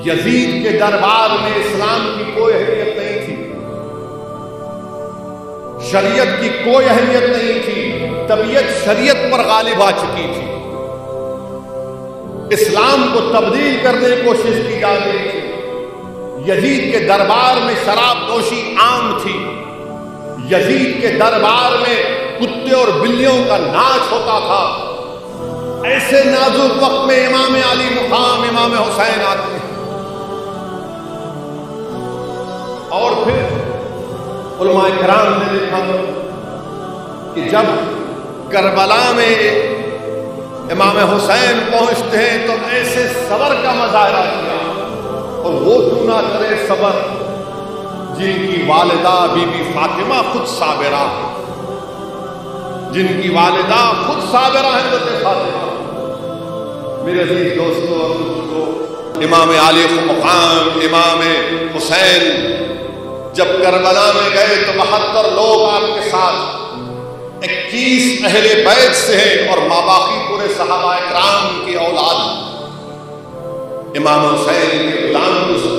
یزید کے دربار میں اسلام کی کوئی اہمیت نہیں تھی، شریعت کی کوئی اہمیت نہیں تھی، طبیعت شریعت پر غالب آ چکی تھی، اسلام کو تبدیل کرنے کی کوشش کی جا رہی تھی۔ یزید کے دربار میں شراب نوشی عام تھی، یزید کے دربار میں کتے اور بلیوں کا ناچ ہوتا تھا۔ ایسے نازک وقت میں امام علی مقام امام حسین آتے ہیں، اور پھر علماء کرام نے لکھا کہ جب کربلا میں امام حسین پہنچتے ہیں تو ایسے صبر کا مظاہرہ کیا، اور وہ کیوں نہ کرے صبر جن کی والدہ بی بی فاطمہ خود صابرہ ہے، جن کی والدہ خود صابرہ ہیں حضرت فاطمہ۔ میرے عزیز دوستوں اور بزرگوں، امام علی مقام امام حسین جب کربلا میں گئے تو 72 لوگ آپ کے ساتھ، 21 اہل بیت سے ہیں اور ماباقی پورے صحابہ کرام کی اولاد امام حسین کے غلام گزر۔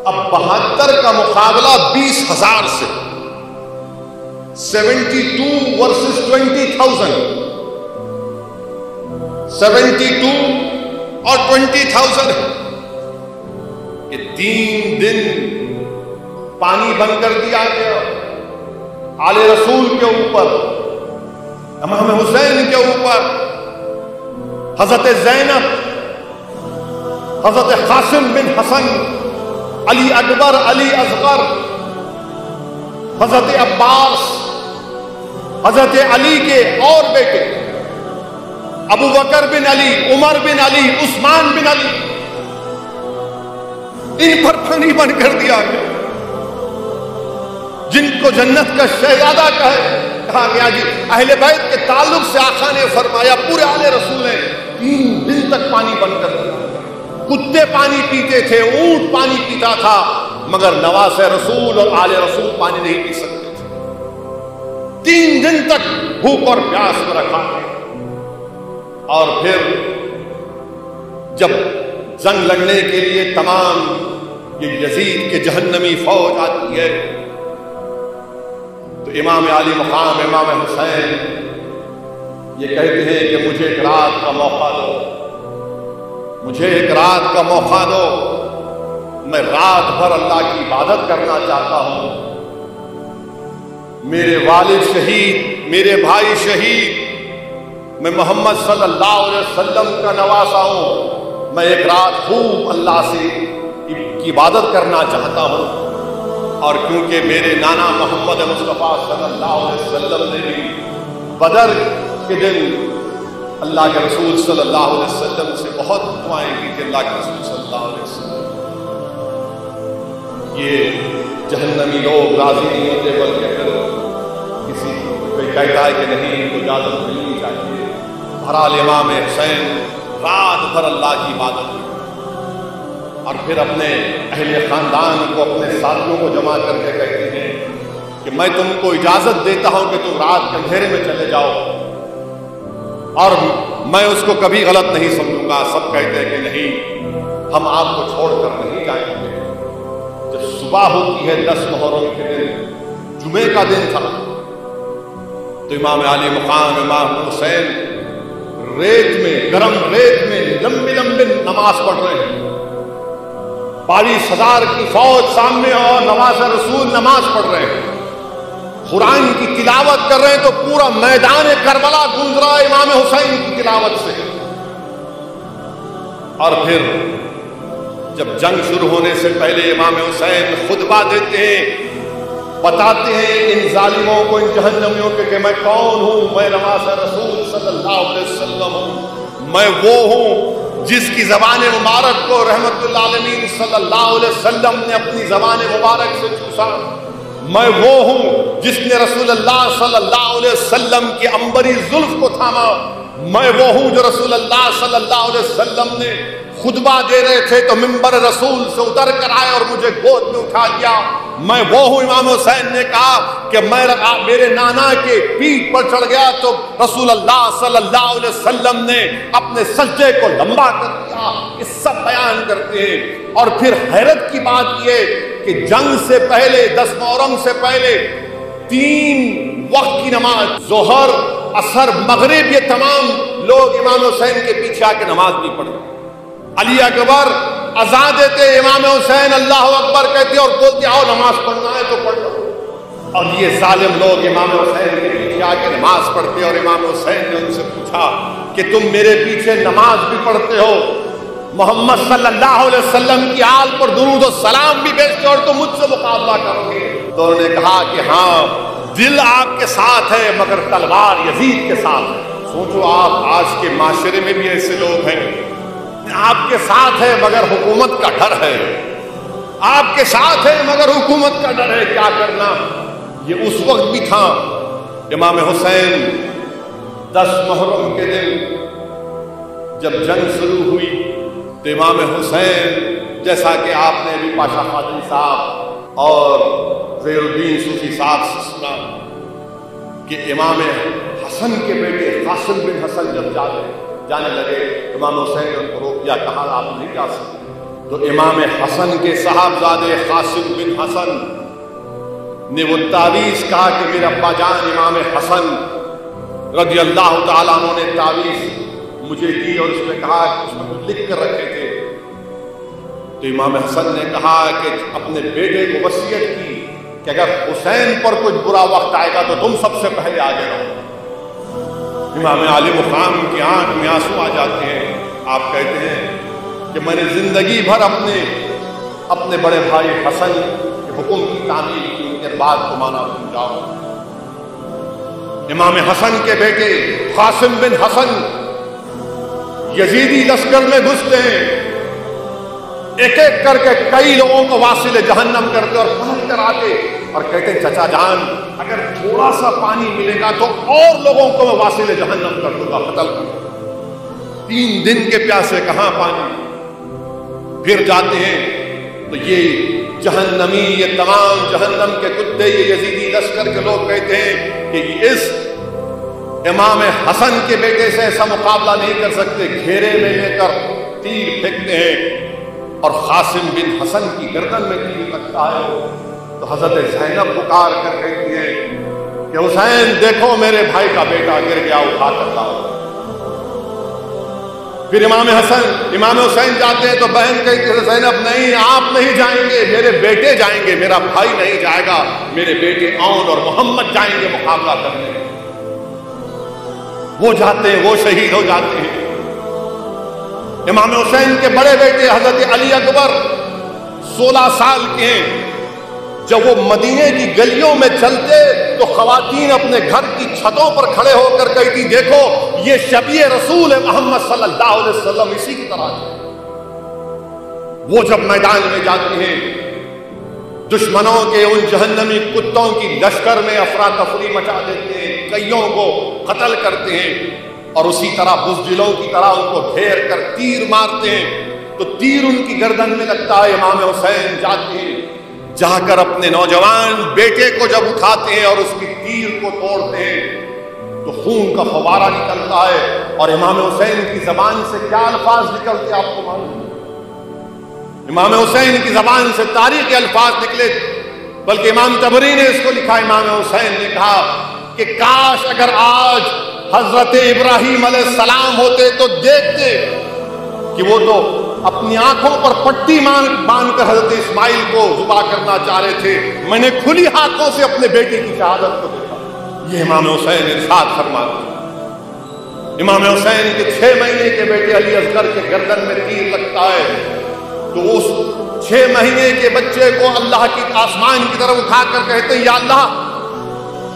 اب 72 کا مقابلہ 20,000 سے، 72 ورسز 20,000، 72 اور 20,000 یہ 3 دن پانی بند کر دیا گیا آل رسول کے اوپر، امام حسین کے اوپر، حضرت زینب، حضرت قاسم بن حسن، علی اکبر، علی اصغر، حضرت عباس، حضرت علی کے اور بیٹے ابو بکر بن علی، عمر بن علی، عثمان بن علی، ان پر پانی بند کر دیا گیا۔ جن کو جنت کا شہزادہ کہا گیا، جی اہل بیت کے تعلق سے آقا نے فرمایا پورے آل رسول نے 3 دن تک پانی بند کر دیا۔ کتے پانی پیتے تھے، اونٹ پانی پیتا تھا، مگر نواز رسول اور آل رسول پانی نہیں پی سکتے تھے۔ 3 دن تک بھوک اور پیاس میں رکھا ہے۔ اور پھر جب جنگ لڑنے کے لیے تمام یہ یزید کے جہنمی فوج آتی ہے تو امام علی مقام امام حسین یہ کہتے ہیں کہ مجھے ایک رات کا موقع دو، مجھے ایک رات کا موقع دو، میں رات بھر اللہ کی عبادت کرنا چاہتا ہوں۔ میرے والد شہید، میرے بھائی شہید، میں محمد صلی اللہ علیہ وسلم کا نواسا ہوں، میں ایک رات خوب اللہ سے کی عبادت کرنا چاہتا ہوں۔ اور کیونکہ میرے نانا محمد مصطفیٰ صلی اللہ علیہ وسلم نے بھی بدر کے دن اللہ کے رسول صلی اللہ علیہ وسلم سے بہت دعائیں کی کہ اللہ کے رسول صلی اللہ علیہ وسلم یہ جہنمی لوگ راضی نہیں ہوتے، بلکہ پھر کسی کوئی کہتا ہے کہ نہیں ان کو اجازت ملنی چاہیے۔ بہرحال امام حسین رات بھر اللہ کی عبادت کی، اور پھر اپنے اہل خاندان کو، اپنے ساتھیوں کو جمع کر کے کہتے ہیں کہ میں تم کو اجازت دیتا ہوں کہ تم رات کے اندھیرے میں چلے جاؤ، اور میں اس کو کبھی غلط نہیں سمجھوں گا۔ سب کہتے ہیں کہ نہیں، ہم آپ کو چھوڑ کر نہیں جائیں گے۔ جب صبح ہوتی ہے 10 محرم کے دن، جمعے کا دن تھا، تو امام علی مقام امام حسین ریت میں، گرم ریت میں لمبی لمبی نماز پڑھ رہے ہیں۔ 42,000 کی فوج سامنے اور نواز رسول نماز پڑھ رہے ہیں، قرآن کی تلاوت کر رہے ہیں، تو پورا میدان کربلا گونج رہا ہے امام حسین کی تلاوت سے۔ اور پھر جب جنگ شروع ہونے سے پہلے امام حسین خطبہ دیتے ہیں، بتاتے ہیں ان ظالموں کو، ان جہنمیوں کے کہ میں کون ہوں، میں نواز رسول صلی اللہ علیہ وسلم ہوں، میں وہ ہوں جس کی زبان مبارک کو رحمت للعالمین صلی اللہ علیہ وسلم نے اپنی زبان مبارک سے چوسا، میں وہ ہوں جس نے رسول اللہ صلی اللہ علیہ وسلم کی عنبری زلف کو تھاما، میں وہ ہوں جو رسول اللہ صلی اللہ علیہ وسلم نے خطبہ دے رہے تھے تو منبر رسول سے اتر کر آئے اور مجھے گود میں اٹھا لیا. میں وہ ہوں. امام حسین نے کہا کہ میں میرے نانا کے پیٹھ پر چڑھ گیا تو رسول اللہ صلی اللہ علیہ وسلم نے اپنے سجدے کو لمبا کر دیا. یہ سب بیان کرتے ہیں. اور پھر حیرت کی بات یہ کہ جنگ سے پہلے 10 محرم سے پہلے 3 وقت کی نماز ظہر عصر مغرب یہ تمام لوگ امام حسین کے پیچھے آ کے نماز نہیں پڑھتے. علی اکبر اذان دیتے, امام حسین اللہ اکبر کہتے اور بولتے آؤ نماز پڑھنا ہے تو پڑھ لو. اور یہ ظالم لوگ امام حسین کے پیچھے آ کے نماز پڑھتے. اور امام حسین نے ان سے پوچھا کہ تم میرے پیچھے نماز بھی پڑھتے ہو, محمد صلی اللہ علیہ وسلم کی آل پر درود و سلام بھی بھیجتے اور تم مجھ سے مقابلہ کرو گے؟ تو انہوں نے کہا کہ ہاں دل آپ کے ساتھ ہے مگر تلوار یزید کے ساتھ ہے. سوچو آپ آج کے معاشرے میں بھی ایسے لوگ ہیں, آپ کے ساتھ ہے مگر حکومت کا ڈر ہے, آپ کے ساتھ ہے مگر حکومت کا ڈر ہے, کیا کرنا. یہ اس وقت بھی تھا. امام حسین 10 محرم کے دن جب جنگ شروع ہوئی تو امام حسین جیسا کہ آپ نے بھی پاشا قادری صاحب اور زہیر الدین صوفی صاحب سے سنا کہ امام حسن کے بیٹے قاسم بن حسن جب جانے لگے, امام حسین نے ان کو روک دیا, کہا آپ نہیں جا سکتے. تو امام حسن کے صاحبزادے قاسم بن حسن نے وہ تعویذ کہا کہ میرے ابا جان امام حسن رضی اللہ تعالیٰ عنہ نے تعویذ مجھے دی اور اس میں کہا اس میں کچھ لکھ کر رکھے تھے. تو امام حسن نے کہا کہ اپنے بیٹے کو وصیت کی کہ اگر حسین پر کچھ برا وقت آئے گا تو تم سب سے پہلے آگے رہو. امام علی مقام کی آنکھ میں آنسو آ جاتے ہیں. آپ کہتے ہیں کہ میں نے زندگی بھر اپنے بڑے بھائی حسن کے حکم کی تعمیل کی, ان کے بات کو مانا تم جاؤ. امام حسن کے بیٹے قاسم بن حسن یزیدی لشکر میں گھستے ہیں, ایک ایک کر کے کئی لوگوں کو واصل جہنم کرتے اور پلٹ کر آتے اور کہتے چچا جان اگر تھوڑا سا پانی ملے گا تو اور لوگوں کو میں واصل جہنم کر دوں گا, قتل کر دوں گا. 3 دن کے پیاسے کہاں پانی. پھر جاتے ہیں تو یہ جہنمی, یہ تمام جہنم کے کتے, یہ یزیدی لشکر کے لوگ کہتے ہیں کہ اس امام حسن کے بیٹے سے ایسا مقابلہ نہیں کر سکتے. گھیرے میں لے کر تیر پھینکتے ہیں اور قاسم بن حسن کی گردن میں تیر لگتا ہے. تو حضرت زینب پکار کر کہتی ہے کہ حسین دیکھو میرے بھائی کا بیٹا گر گیا, اٹھا کر لاؤ. پھر امام حسین جاتے ہیں تو بہن کہتی ہے زینب نہیں آپ نہیں جائیں گے, میرے بیٹے جائیں گے, میرا بھائی نہیں جائے گا, میرے بیٹے اون اور محمد جائیں گے مقابلہ کرنے. وہ جاتے ہیں, وہ شہید ہو جاتے ہیں. امام حسین کے بڑے بیٹے حضرت علی اکبر 16 سال کے ہیں. جب وہ مدینے کی گلیوں میں چلتے تو خواتین اپنے گھر کی چھتوں پر کھڑے ہو کر کہتی دیکھو یہ شبیہ رسول ہے محمد صلی اللہ علیہ وسلم, اسی کی طرح ہے. وہ جب میدان میں جاتے ہیں دشمنوں کے ان جہنمی کتوں کی لشکر میں افراتفری مچا دیتے ہیں, کئیوں کو قتل کرتے ہیں اور اسی طرح بزدلوں کی طرح ان کو گھیر کر تیر مارتے ہیں. تو تیر ان کی گردن میں لگتا ہے. امام حسین جاتے ہیں, جا کر اپنے نوجوان بیٹے کو جب اٹھاتے ہیں اور اس کی تیر کو توڑتے ہیں تو خون کا فوارہ نکلتا ہے. اور امام حسین کی زبان سے کیا الفاظ نکلتے آپ کو معلوم؟ امام حسین کی زبان سے تاریخی الفاظ نکلے, بلکہ امام طبری نے اس کو لکھا. امام حسین نے کہا کہ کاش اگر آج حضرت ابراہیم علیہ السلام ہوتے تو دیکھتے کہ وہ تو اپنی آنکھوں پر پٹی باندھ کر حضرت اسماعیل کو ذبح کرنا چاہ رہے تھے, میں نے کھلی ہاتھوں سے اپنے بیٹے کی شہادت کو دیکھا. یہ امام حسین ارشاد فرماتے. امام حسین کے 6 مہینے کے بیٹے علی اصغر کے گردن میں تیر لگتا ہے تو اس 6 مہینے کے بچے کو اللہ کی آسمان کی طرف اٹھا کر کہتے ہیں یا اللہ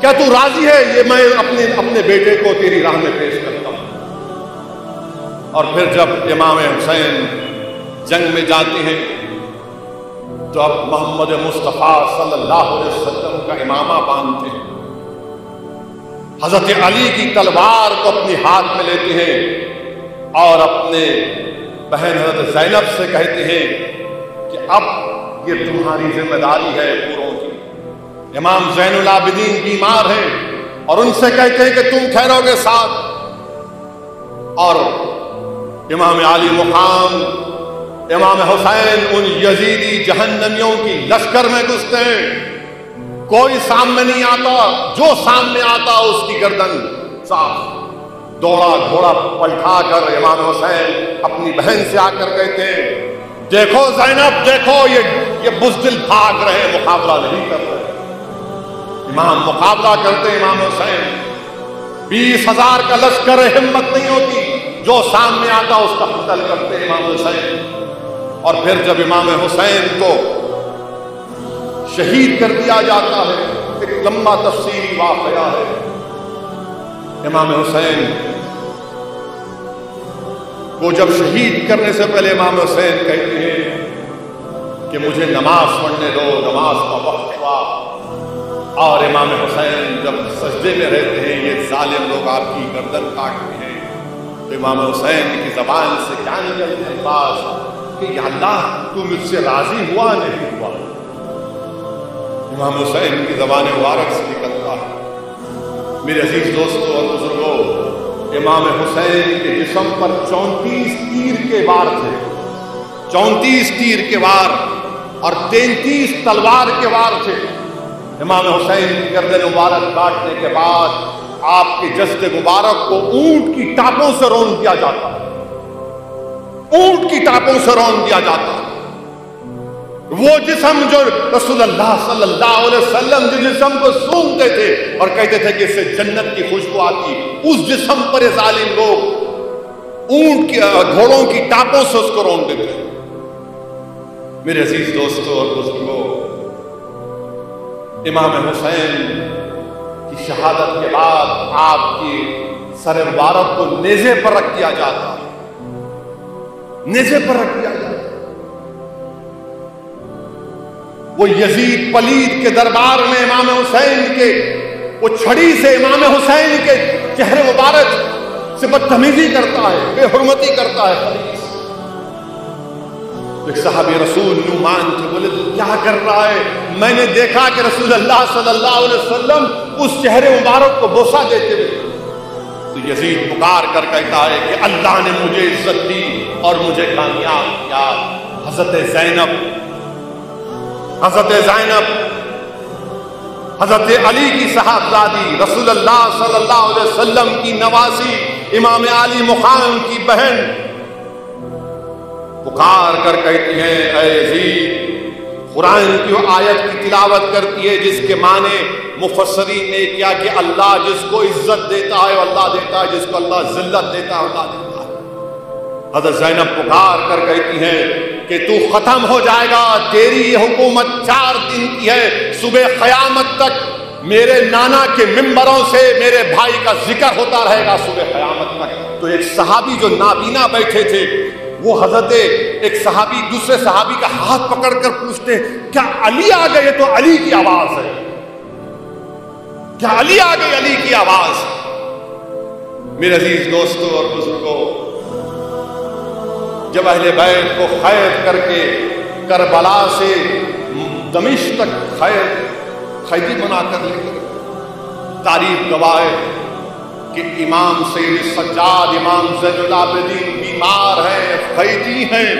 کیا تو راضی ہے یہ میں اپنے بیٹے کو تیری راہ میں پیش کرتا ہوں. اور پھر جب امام حسین جنگ میں جاتے ہیں تو اب محمد مصطفیٰ صلی اللہ علیہ وسلم کا امامہ باندھتے ہیں, حضرت علی کی تلوار کو اپنے ہاتھ میں لیتے ہیں اور اپنے بہن حضرت زینب سے کہتے ہیں کہ اب یہ تمہاری ذمہ داری ہے پوروں کی. امام زین العابدین بیمار ہیں اور ان سے کہتے ہیں کہ تم ٹھہرو گے ساتھ. اور امام علی مقام امام حسین ان یزیدی جہنمیوں کی لشکر میں گھستے ہیں. کوئی سامنے نہیں آتا، جو سامنے آتا اس کی گردن صاف. دوڑا گھوڑا پلٹا کر امام حسین اپنی بہن سے آ کر کہتے ہیں دیکھو زینب دیکھو یہ بزدل بھاگ رہے ہیں، مقابلہ نہیں کر رہے. امام مقابلہ کرتے امام حسین. 20,000 کا لشکر ہمت نہیں ہوتی، جو سامنے آتا اس کا قتل کرتے امام حسین. اور پھر جب امام حسین کو شہید کر دیا جاتا ہے، ایک لمبا تفصیلی واقعہ ہے. امام حسین کو جب شہید کرنے سے پہلے امام حسین کہتے ہیں کہ مجھے نماز پڑھنے دو، نماز کا وقت ہوا. اور امام حسین جب سجدے میں رہتے ہیں، یہ ظالم لوگ آپ کی گردن کاٹتے ہیں، تو امام حسین کی زبان سے کیا نکلتے ہیں الفاظ کہ یا اللہ تو مجھ سے راضی ہوا نہیں ہوا. امام حسین کی زبان مبارک سے نکلتا ہے. میرے عزیز دوستوں اور بزرگوں، امام حسین کے جسم پر 34 تیر کے وار تھے. 34 تیر کے وار اور 33 تلوار کے وار تھے. امام حسین کی گردن مبارک کاٹنے کے بعد آپ کے جسد مبارک کو اونٹ کی ٹاپوں سے رون دیا جاتا ہے. اونٹ کی ٹاپوں سے رون دیا جاتا ہے. وہ جسم جو رسول اللہ صلی اللہ علیہ وسلم جس جسم کو سونگتے تھے اور کہتے تھے کہ اس سے جنت کی خوشبو آتی، اس جسم پر ظالم لوگ اونٹ کی گھوڑوں کی ٹاپوں سے اس کو رون دیتے تھے. میرے عزیز دوستوں اور بزرگوں، امام حسین کی شہادت کے بعد آپ کی سر مبارک کو نیزے پر رکھ دیا جاتا ہے. نیزے پر رکھ دیا جاتا. وہ یزید پلید کے دربار میں امام حسین کے وہ چھڑی سے امام حسین کے چہرے مبارک سے بدتمیزی کرتا ہے، بے حرمتی کرتا ہے. ایک صحابی رسول نعمان تھے، بولے کیا کر رہا ہے؟ میں نے دیکھا کہ رسول اللہ صلی اللہ علیہ وسلم اس چہرے مبارک کو بوسہ دیتے ہوئے. تو یزید پکار کر کہتا ہے کہ اللہ نے مجھے عزت دی اور مجھے کامیاب کیا. حضرت زینب حضرت علی کی صاحبزادی، رسول اللہ صلی اللہ علیہ وسلم کی نواسی، امام علی مقام کی بہن، پکار کر کہتی ہیں اے یزید، قرآن کی وہ آیت کی تلاوت کرتی ہے جس کے معنی مفسرین نے کیا کہ اللہ جس کو عزت دیتا ہے اللہ دیتا ہے، جس کو اللہ ذلت دیتا ہے اللہ دیتا ہے. حضرت زینب پکار کر کہتی ہیں کہ تو ختم ہو جائے گا، تیری یہ حکومت 4 دن کی ہے، صبح قیامت تک میرے نانا کے ممبروں سے میرے بھائی کا ذکر ہوتا رہے گا صبح قیامت تک. تو ایک صحابی جو نابینا بیٹھے تھے، وہ حضرت ایک صحابی دوسرے صحابی کا ہاتھ پکڑ کر پوچھتے کیا علی آ گئے؟ تو علی کی آواز ہے. کیا علی آ گئی؟ علی کی آواز. میرے عزیز دوستوں اور بزرگوں، جب اہل بیت کو قید کر کے کربلا سے دمشق تک قیدی بنا کر لے گئے، تاریخ گواہ ہے کہ امام سید سجاد، امام زین العابدین بیمار ہیں، قیدی ہیں.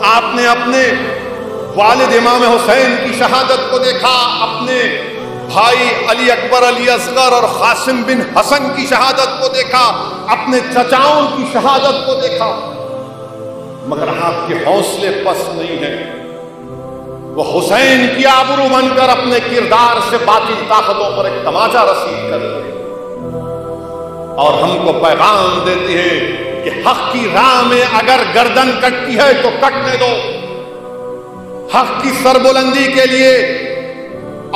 آپ نے اپنے والد امام حسین کی شہادت کو دیکھا، اپنے بھائی علی اکبر، علی اصغر اور قاسم بن حسن کی شہادت کو دیکھا، اپنے چچاؤں کی شہادت کو دیکھا، مگر آپ کے حوصلے پست نہیں ہیں. وہ حسین کی آبرو بن کر اپنے کردار سے باطل طاقتوں پر ایک تماچا رسید کرتے ہیں اور ہم کو پیغام دیتے ہیں کہ حق کی راہ میں اگر گردن کٹتی ہے تو کٹنے دو. حق کی سربلندی کے لیے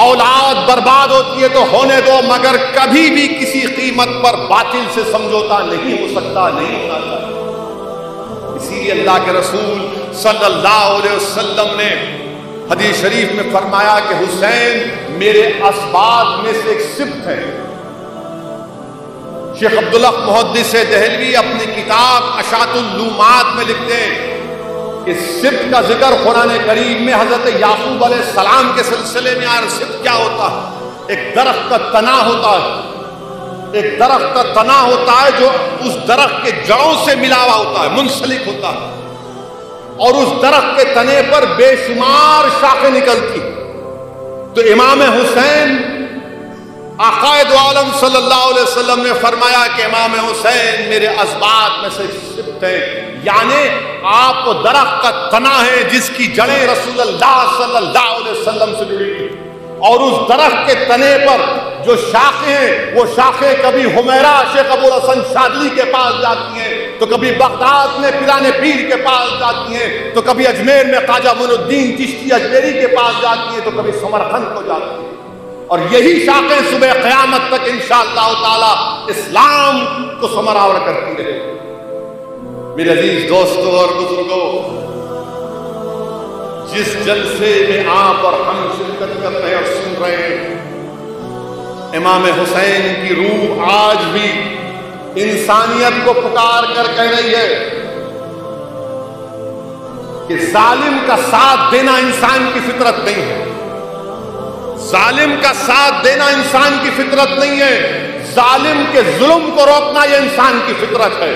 اولاد برباد ہوتی ہے تو ہونے دو، مگر کبھی بھی کسی قیمت پر باطل سے سمجھوتا نہیں ہو سکتا، نہیں ہونا چاہیے. اسی لیے اللہ کے رسول صلی اللہ علیہ وسلم نے حدیث شریف میں فرمایا کہ حسین میرے اسباط میں سے ایک سبط ہے. شیخ عبداللہ محدث دہلوی اپنی کتاب اشاعت العلومات میں لکھتے ہیں کہ سبت کا ذکر قرآن کریم میں حضرت یعقوب علیہ السلام کے سلسلے میں آیا۔ سبت کیا ہوتا ہے؟ ایک درخت کا تنا ہوتا ہے، ایک درخت کا تنا ہوتا ہے جو اس درخت کے جڑوں سے ملا ہوا ہوتا ہے، منسلک ہوتا ہے، اور اس درخت کے تنے پر بے شمار شاخیں نکلتی۔ تو امام حسین عقائد عالم صلی اللہ علیہ وسلم نے فرمایا کہ امام حسین میرے اسباط میں سے سبت ہے، یعنی آپ وہ درخت کا تنا ہے جس کی جڑیں رسول اللہ صلی اللہ علیہ وسلم سے جڑی تھی، اور اس درخت کے تنے پر جو شاخیں ہیں وہ شاخیں کبھی حمیرہ شیخ ابوالحسن شاذلی کے پاس جاتی ہیں، تو کبھی بغداد میں پیران پیر کے پاس جاتی ہیں، تو کبھی اجمیر میں خواجہ معین الدین چشتی اجمیری کے پاس جاتی ہیں، تو کبھی سمرقند کو جاتی ہیں، اور یہی شاخیں صبح قیامت تک انشاءاللہ تعالی اسلام کو ثمرآور کرتی رہے۔ میرے عزیز دوستوں اور بزرگوں، جس جلسے میں آپ اور ہم شرکت کر رہے ہیں اور سن رہے ہیں، امام حسین کی روح آج بھی انسانیت کو پکار کر کہہ رہی ہے کہ ظالم کا ساتھ دینا انسان کی فطرت نہیں ہے، ظالم کا ساتھ دینا انسان کی فطرت نہیں ہے، ظالم کے ظلم کو روکنا یہ انسان کی فطرت ہے،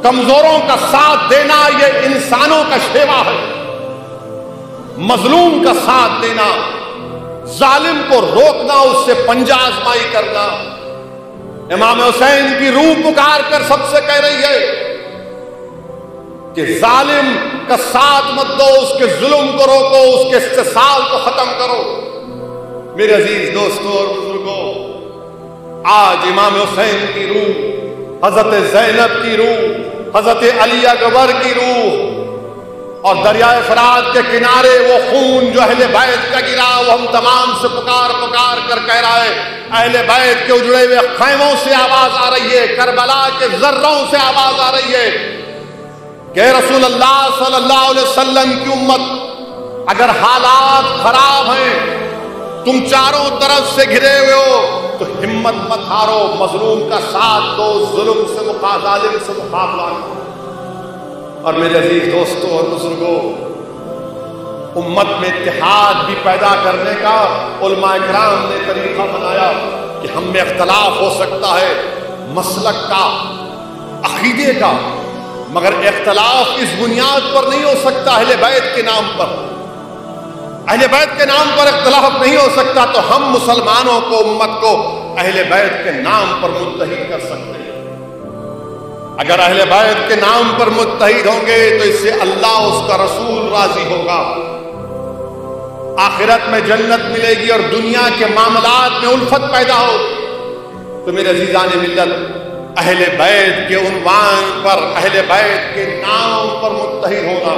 کمزوروں کا ساتھ دینا یہ انسانوں کا شیوا ہے، مظلوم کا ساتھ دینا، ظالم کو روکنا، اس سے پنجہ آزمائی کرنا۔ امام حسین کی روح پکار کر سب سے کہہ رہی ہے کہ ظالم کا ساتھ مت دو، اس کے ظلم کو روکو، اس کے استحصال کو ختم کرو۔ میرے عزیز دوستوں اور بزرگوں، آج امام حسین کی روح، حضرت زینب کی روح، حضرت علی اکبر کی روح، اور دریائے فرات کے کنارے وہ خون جو اہل بیت کا گرا، وہ ہم تمام سے پکار پکار کر کہہ رہا ہے۔ اہل بیت کے اجڑے ہوئے خیموں سے آواز آ رہی ہے، کربلا کے ذروں سے آواز آ رہی ہے کہ رسول اللہ صلی اللہ علیہ وسلم کی امت، اگر حالات خراب ہیں، تم چاروں طرف سے گھرے ہوئے ہو، تو ہمت مت ہارو، مظلوم کا ساتھ دو، ظلم سے ظالم سے مقابلہ کرو۔ اور میرے عزیز دوستوں اور بزرگوں، امت میں اتحاد بھی پیدا کرنے کا علماء کرام نے طریقہ بنایا کہ ہم میں اختلاف ہو سکتا ہے مسلک کا، عقیدے کا، مگر اختلاف اس بنیاد پر نہیں ہو سکتا اہل بیت کے نام پر، اہل بیت کے نام پر اختلاف نہیں ہو سکتا، تو ہم مسلمانوں کو، امت کو اہل بیت کے نام پر متحد کر سکتے ہیں۔ اگر اہل بیت کے نام پر متحد ہوں گے تو اس سے اللہ، اس کا رسول راضی ہوگا، آخرت میں جنت ملے گی، اور دنیا کے معاملات میں الفت پیدا ہو۔ تو میرے عزیزان ملت، اہل بیت کے عنوان پر، اہل بیت کے نام پر متحد ہونا